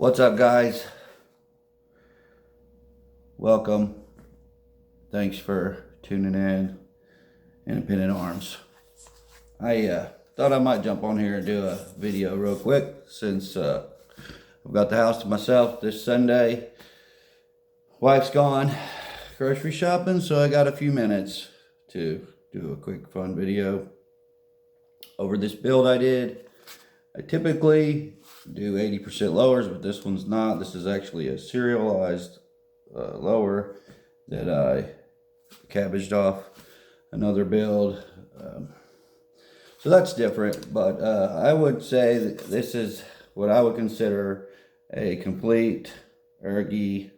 What's up, guys? Welcome. Thanks for tuning in. Independent Arms. I thought I might jump on here and do a video real quick since I've got the house to myself this Sunday. Wife's gone grocery shopping, so I got a few minutes to do a quick fun video over this build I did. I typically do 80% lowers, but this one's not. This is actually a serialized lower that I cabbaged off another build. So that's different, but I would say that this is what I would consider a complete URG-I,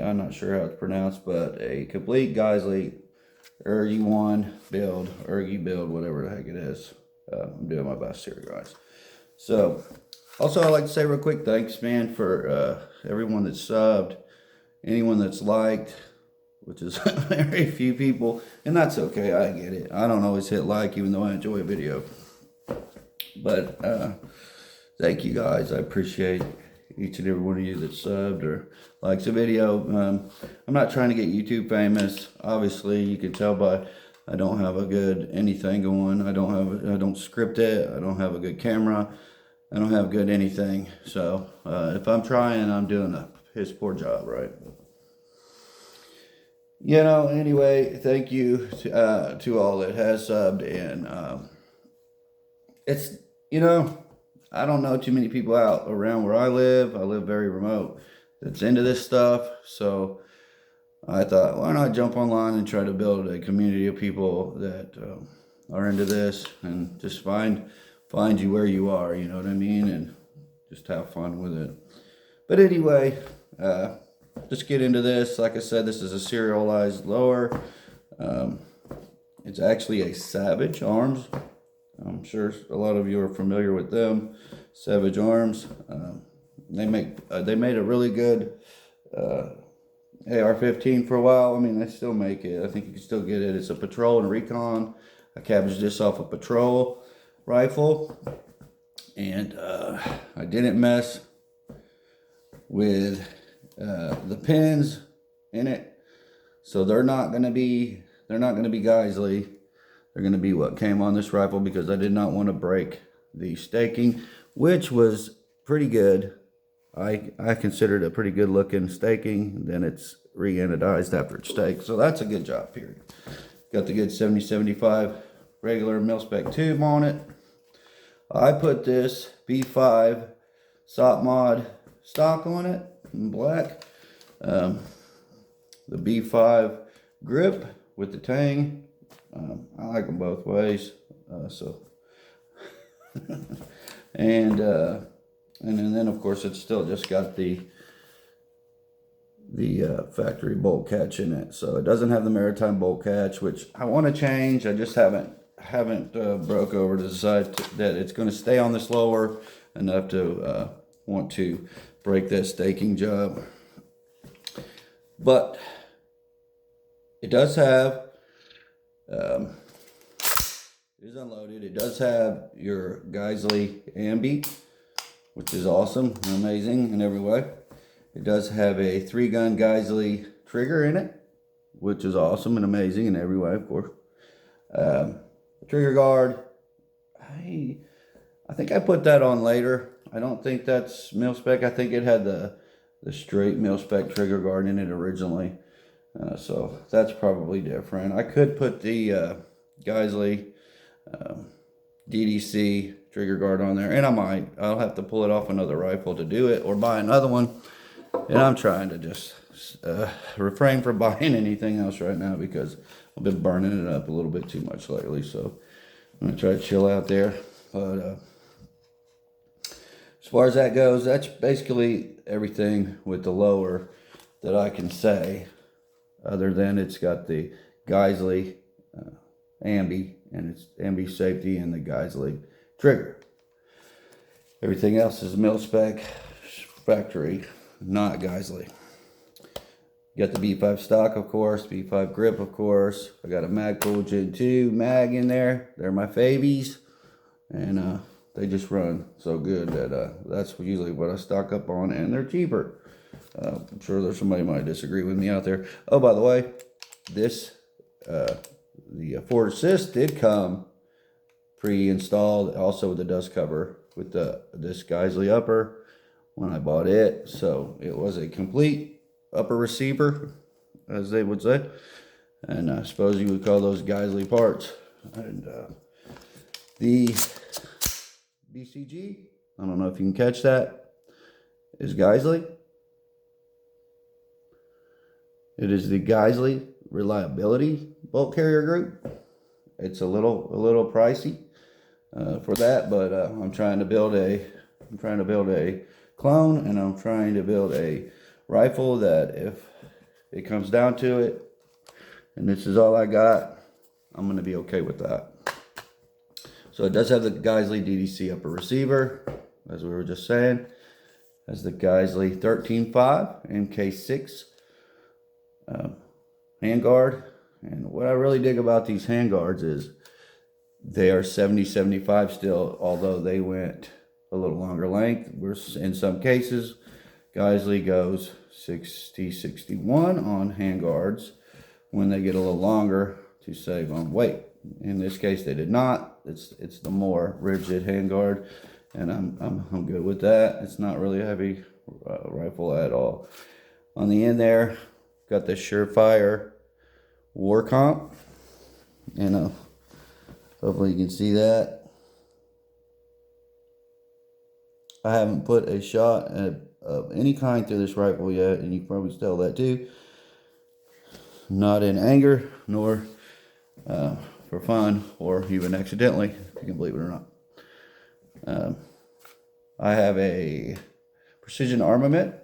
I'm not sure how it's pronounced, but a complete Geissele URG-I build, URG-I build, whatever the heck it is. I'm doing my best here, guys. So, also I'd like to say real quick, thanks, man, for everyone that's subbed, anyone that's liked, which is very few people, and that's okay, I get it. I don't always hit like, even though I enjoy a video. But, thank you, guys. I appreciate each and every one of you that subbed or likes a video. I'm not trying to get YouTube famous. Obviously, you can tell by I don't have a good anything going. I don't script it. I don't have a good camera. I don't have good anything. So if I'm trying, I'm doing a piss poor job, right? You know, anyway, thank you to all that has subbed. And it's, you know, I don't know too many people out around where I live. I live very remote that's into this stuff. So I thought, why not jump online and try to build a community of people that are into this and just find you where you are, you know what I mean? And just have fun with it. But anyway, just get into this. Like I said, this is a serialized lower. It's actually a Savage Arms. I'm sure a lot of you are familiar with them. Savage Arms. They made a really good AR-15 for a while. I mean, they still make it. I think you can still get it. It's a patrol and recon. I cabbaged this off a patrol rifle, and I didn't mess with the pins in it, so they're not gonna be Geissele. They're gonna be what came on this rifle because I did not want to break the staking, which was pretty good. I considered a pretty good looking staking. Then it's re-anodized after it's staked. So that's a good job, period. Got the good 70-75 regular mil-spec tube on it. I put this B5 SOP mod stock on it in black. The B5 grip with the tang. I like them both ways. And then of course it's still just got the factory bolt catch in it, so it doesn't have the maritime bolt catch, which I want to change. I just haven't broke over to decide that it's going to stay on this lower enough to want to break that staking job. But it does have it is unloaded. It does have your Geissele ambi, which is awesome and amazing in every way. It does have a 3-gun Geissele trigger in it, which is awesome and amazing in every way, of course. Trigger guard, I think I put that on later. I don't think that's mil-spec. I think it had the straight mil-spec trigger guard in it originally. So that's probably different. I could put the Geissele DDC trigger guard on there, and I'll have to pull it off another rifle to do it or buy another one. And I'm trying to just refrain from buying anything else right now because I've been burning it up a little bit too much lately. So I'm gonna try to chill out there. But as far as that goes, that's basically everything with the lower that I can say, other than it's got the Geissele ambi and its ambi safety and the Geissele trigger. Everything else is mil-spec factory, not Geissele. Got the B5 stock, of course, B5 grip, of course. I got a Magpul Gen 2 mag in there. They're my favies. And they just run so good that that's usually what I stock up on, and they're cheaper. I'm sure there's somebody who might disagree with me out there. Oh, by the way, this the Ford Assist did come pre-installed, also with the dust cover with this Geissele upper when I bought it. So it was a complete upper receiver, as they would say, and I suppose you would call those Geissele parts. And the BCG, I don't know if you can catch that, is Geissele. It is the Geissele Reliability Bolt Carrier Group. It's a little pricey for that, but I'm trying to build a clone, and I'm trying to build a rifle that, if it comes down to it, and this is all I got, I'm gonna be okay with that. So it does have the Geissele DDC upper receiver, as we were just saying. It has the Geissele 13.5 MK6 handguard. And what I really dig about these handguards is they are 70-75 still, although they went a little longer length. We're in some cases, Geissele goes 60-61 on handguards when they get a little longer to save on weight. In this case, they did not. It's the more rigid handguard, and I'm good with that. It's not really a heavy rifle at all. On the end there, got the Surefire War Comp, and hopefully you can see that. I haven't put a shot of any kind through this rifle yet, and you can probably tell that too. Not in anger, nor for fun, or even accidentally, if you can believe it or not. I have a precision armament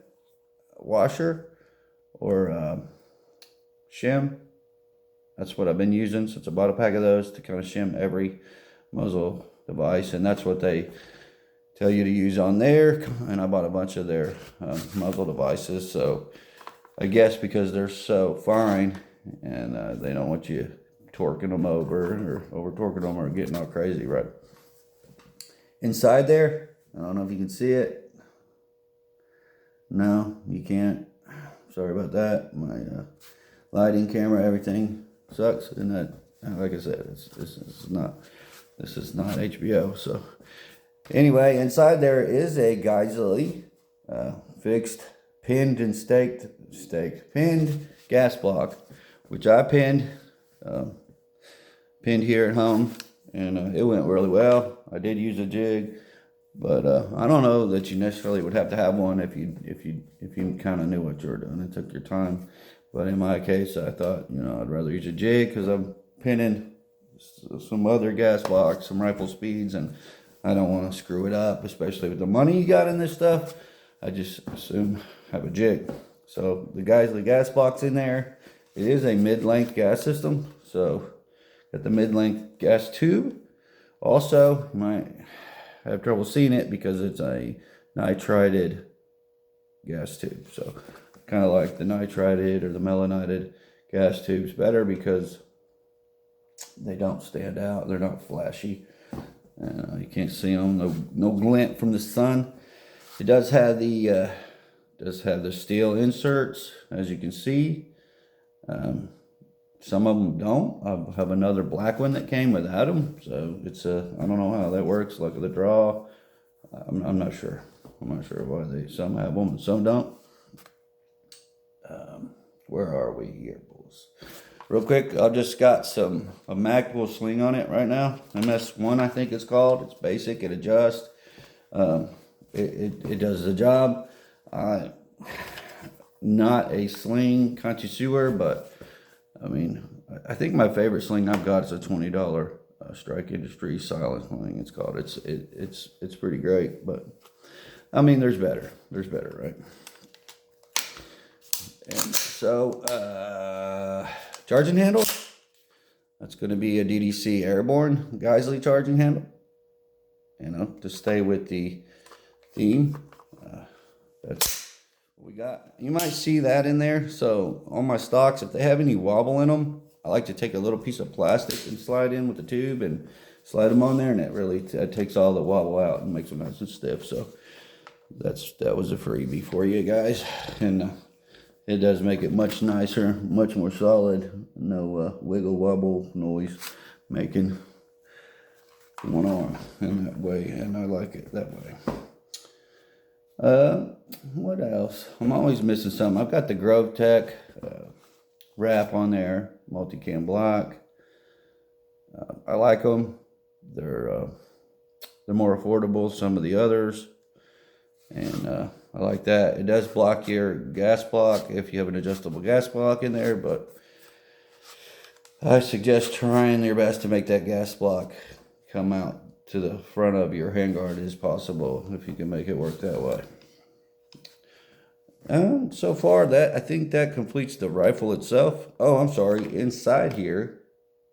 washer, or shim. That's what I've been using since I bought a pack of those, to kind of shim every muzzle device, and that's what they tell you to use on there. And I bought a bunch of their muzzle devices, so I guess because they're so fine, and they don't want you torquing them over torquing them or getting all crazy, right? Inside there, I don't know if you can see it. No, you can't. Sorry about that. My lighting, camera, everything sucks. And that, like I said, this is not HBO. So anyway, inside there is a Geissele fixed, pinned and pinned gas block, which I pinned here at home, and it went really well. I did use a jig, but I don't know that you necessarily would have to have one if you kind of knew what you were doing and took your time. But in my case, I thought, I'd rather use a jig, because I'm pinning some other gas blocks, some rifle speeds, and I don't want to screw it up, especially with the money you got in this stuff. I just assume have a jig. So the Geissele gas block's in there. It is a mid-length gas system, so got the mid-length gas tube. Also, you might have trouble seeing it because it's a nitrided gas tube. So kind of like the nitrided or the melanated gas tubes better, because they don't stand out. They're not flashy. You can't see them. No glint from the sun. It does have the steel inserts, as you can see. Some of them don't. I have another black one that came without them. So it's I don't know how that works. Luck of the draw. I'm not sure. I'm not sure why some have them and some don't. Where are we here, boys? Real quick, I've just got a Magpul sling on it right now. MS1, I think it's called. It's basic. It adjusts. It does the job. I'm not a sling connoisseur, but I mean, I think my favorite sling I've got is a $20 Strike Industries silent sling. It's called. It's pretty great, but I mean, there's better. There's better, right? And so, charging handle. That's going to be a DDC Airborne Geissele charging handle. To stay with the theme. That's what we got. You might see that in there. So on my stocks, if they have any wobble in them, I like to take a little piece of plastic and slide in with the tube and slide them on there, and that takes all the wobble out and makes them nice and stiff. So that was a freebie for you guys, and it does make it much nicer, much more solid. No wiggle wobble noise making one arm in that way, and I like it that way. What else? I'm always missing something. I've got the Grove Tech wrap on there, multicam block. I like them. They're more affordable than some of the others, and I like that. It does block your gas block if you have an adjustable gas block in there, but I suggest trying your best to make that gas block come out to the front of your handguard as possible, if you can make it work that way. So far, I think that completes the rifle itself. Oh, I'm sorry. Inside here,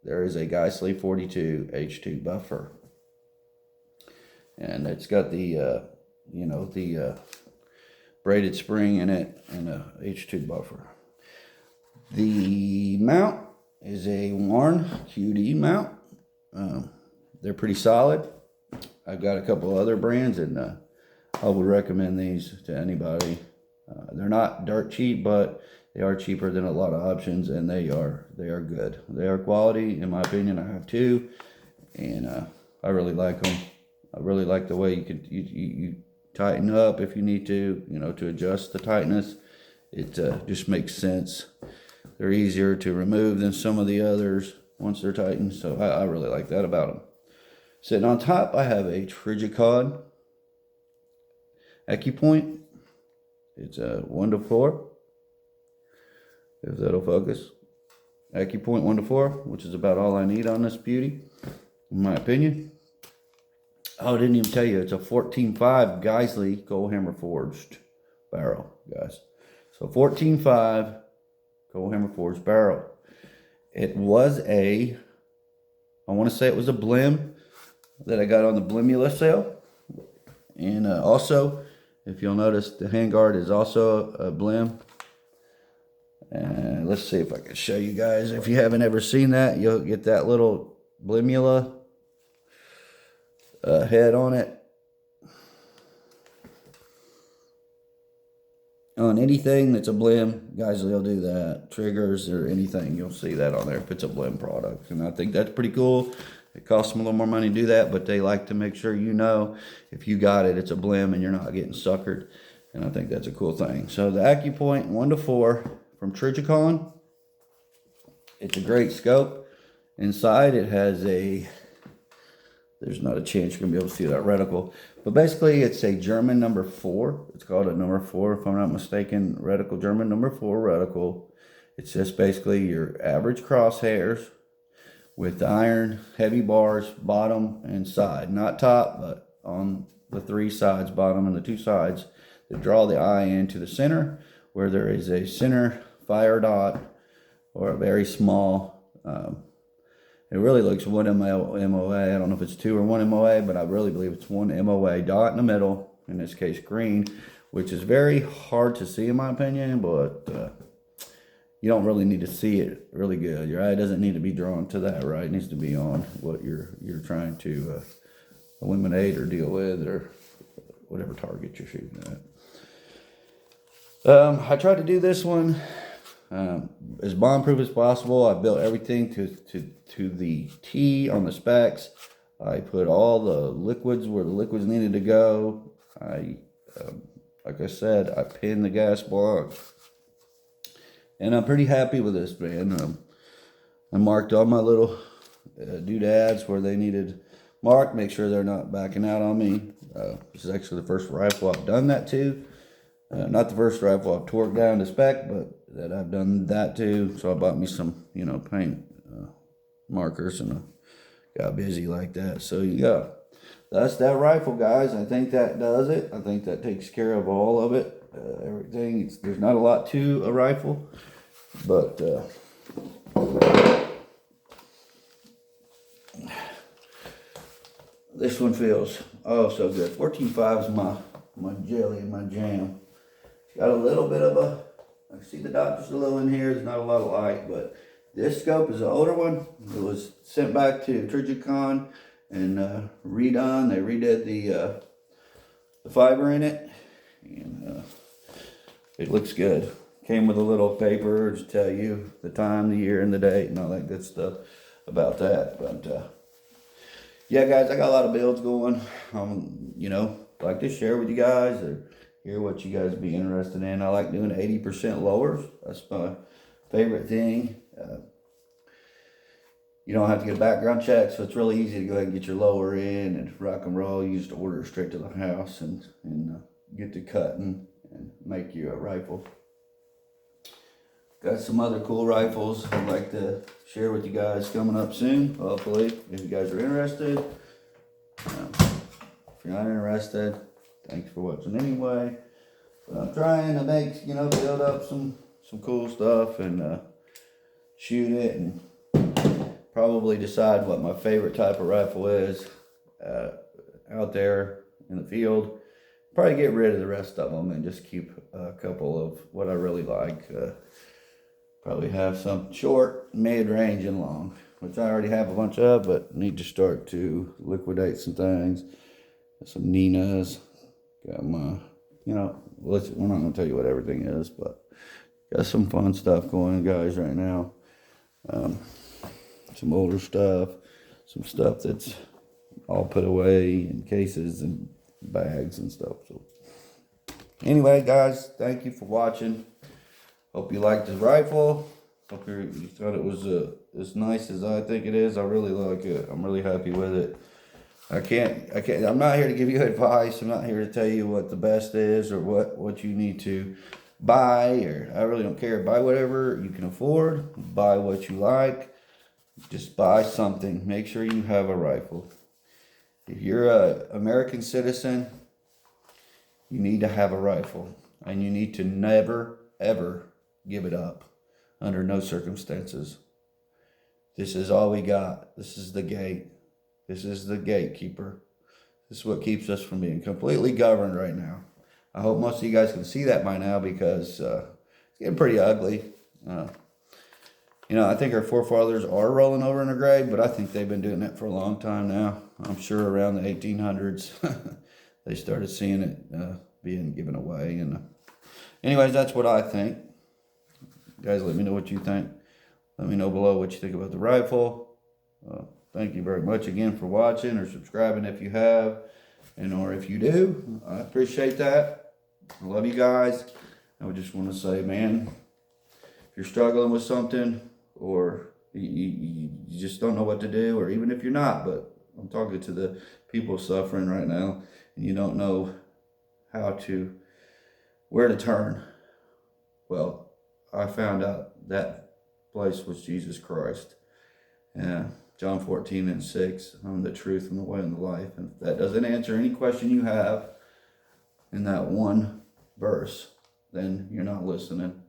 there is a Geissele 42 H2 buffer, and it's got the braided spring in it and a H2 buffer. The mount is a Warren QD mount. They're pretty solid. I've got a couple other brands, and I would recommend these to anybody. They're not dirt cheap, but they are cheaper than a lot of options, and they are good. They are quality, in my opinion. I have two, and I really like them. I really like the way you tighten up if you need to, to adjust the tightness. It just makes sense. They're easier to remove than some of the others once they're tightened, so I really like that about them. Sitting on top, I have a Trijicon AccuPoint. It's a 1 to 4, if that'll focus. AccuPoint 1 to 4, which is about all I need on this beauty, in my opinion. Oh, I didn't even tell you, it's a 14.5 Geissele Gold Hammer Forged barrel, guys. So 14.5 Gold Hammer Forged barrel. It was I want to say it was a blim that I got on the Blimula sale. And also, if you'll notice, the handguard is also a blim. And let's see if I can show you guys. If you haven't ever seen that, you'll get that little Blimula head on it. On anything that's a blim, guys, they'll do that. Triggers or anything, you'll see that on there if it's a blim product. And I think that's pretty cool. It costs them a little more money to do that, but they like to make sure if you got it, it's a blim and you're not getting suckered. And I think that's a cool thing. So the AccuPoint 1 to 4 from Trijicon. It's a great scope. Inside it has there's not a chance you're going to be able to see that reticle. But basically it's a German number 4. It's called a number 4, if I'm not mistaken, reticle, German number 4 reticle. It's just basically your average crosshairs with the iron heavy bars, bottom and side. Not top, but on the 3 sides, bottom and the 2 sides, that draw the eye into the center, where there is a center fire dot or a very small, it really looks 1 MOA. I don't know if it's 2 or 1 MOA, but I really believe it's 1 MOA dot in the middle, in this case green, which is very hard to see in my opinion, but you don't really need to see it really good. Your eye doesn't need to be drawn to that, right? It needs to be on what you're trying to eliminate or deal with, or whatever target you're shooting at. I tried to do this one as bomb-proof as possible. I built everything to the T on the specs. I put all the liquids where the liquids needed to go. Like I said, I pinned the gas block. And I'm pretty happy with this, man. I marked all my little doodads where they needed marked. Make sure they're not backing out on me. This is actually the first rifle I've done that to. Not the first rifle I've torqued down to spec, but that I've done that to. So I bought me some, paint markers, and I got busy like that. So you go. That's that rifle, guys. I think that does it. I think that takes care of all of it. Everything. There's not a lot to a rifle, but this one feels so good. 14.5 is my jelly and my jam. Got a little bit of I see the dot just a little in here. There's not a lot of light, but this scope is an older one. It was sent back to Trijicon, and redone. They redid the fiber in it, and it looks good. Came with a little paper to tell you the time, the year, and the date, and all that good stuff about that. But yeah, guys, I got a lot of builds going. You know, like to share with you guys or hear what you guys be interested in. I like doing 80% lowers. That's my favorite thing. You don't have to get a background check, so it's really easy to go ahead and get your lower in and rock and roll. You just order it straight to the house and get to cutting and make you a rifle. Got some other cool rifles I'd like to share with you guys coming up soon, hopefully, if you guys are interested. If you're not interested, thanks for watching anyway. But I'm trying to make, build up some cool stuff and shoot it and probably decide what my favorite type of rifle is out there in the field. Probably get rid of the rest of them and just keep a couple of what I really like. Probably have some short, mid-range, and long, which I already have a bunch of, but need to start to liquidate some things. Got some Ninas. Got my, we're not going to tell you what everything is, but got some fun stuff going, guys, right now. Some older stuff, some stuff that's all put away in cases and bags and stuff. So anyway, guys, thank you for watching. Hope you liked this rifle. Hope you thought it was as nice as I think it is. I really like it. I'm really happy with it. I'm not here to give you advice. I'm not here to tell you what the best is or what you need to buy, or I really don't care. Buy whatever you can afford. Buy what you like. Just buy something. Make sure you have a rifle. If you're an American citizen, you need to have a rifle, and you need to never, ever give it up under no circumstances. This is all we got. This is the gate. This is the gatekeeper. This is what keeps us from being completely governed right now. I hope most of you guys can see that by now, because it's getting pretty ugly. I think our forefathers are rolling over in their grave, but I think they've been doing that for a long time now. I'm sure around the 1800s they started seeing it being given away. And anyways, that's what I think. Guys, let me know what you think. Let me know below what you think about the rifle. Thank you very much again for watching or subscribing if you have, or if you do. I appreciate that. I love you guys. I would just want to say, man, if you're struggling with something, or you just don't know what to do, or even if you're not, but I'm talking to the people suffering right now, and you don't know where to turn. Well, I found out that place was Jesus Christ. John 14:6, I'm the truth and the way and the life. And if that doesn't answer any question you have in that one verse, then you're not listening.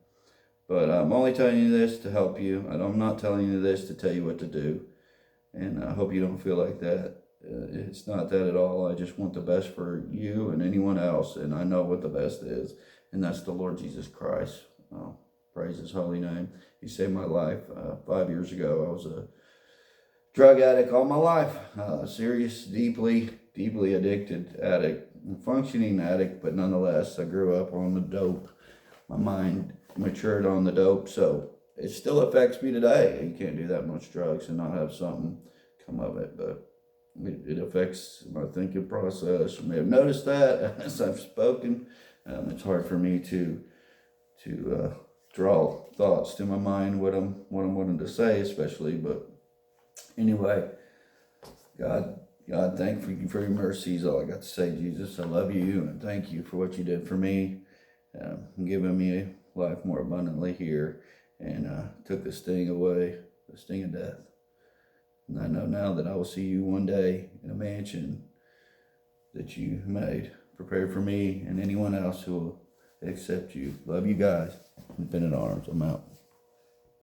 But I'm only telling you this to help you. I'm not telling you this to tell you what to do. And I hope you don't feel like that. It's not that at all. I just want the best for you and anyone else. And I know what the best is. And that's the Lord Jesus Christ. Praise his holy name. He saved my life 5 years ago. I was a drug addict all my life. Serious, deeply addicted addict. A functioning addict, but nonetheless, I grew up on the dope. My mind matured on the dope, so it still affects me today. You can't do that much drugs and not have something come of it, but it affects my thinking process. You may have noticed that as I've spoken. It's hard for me to draw thoughts to my mind, what I'm wanting to say, especially. But anyway, God, thank you for your mercies. All I got to say, Jesus, I love you, and thank you for what you did for me, giving me life more abundantly here, and took the sting away, the sting of death. And I know now that I will see you one day in a mansion that you made, prepared for me and anyone else who will accept you. Love you guys. Infinite arms. I'm out.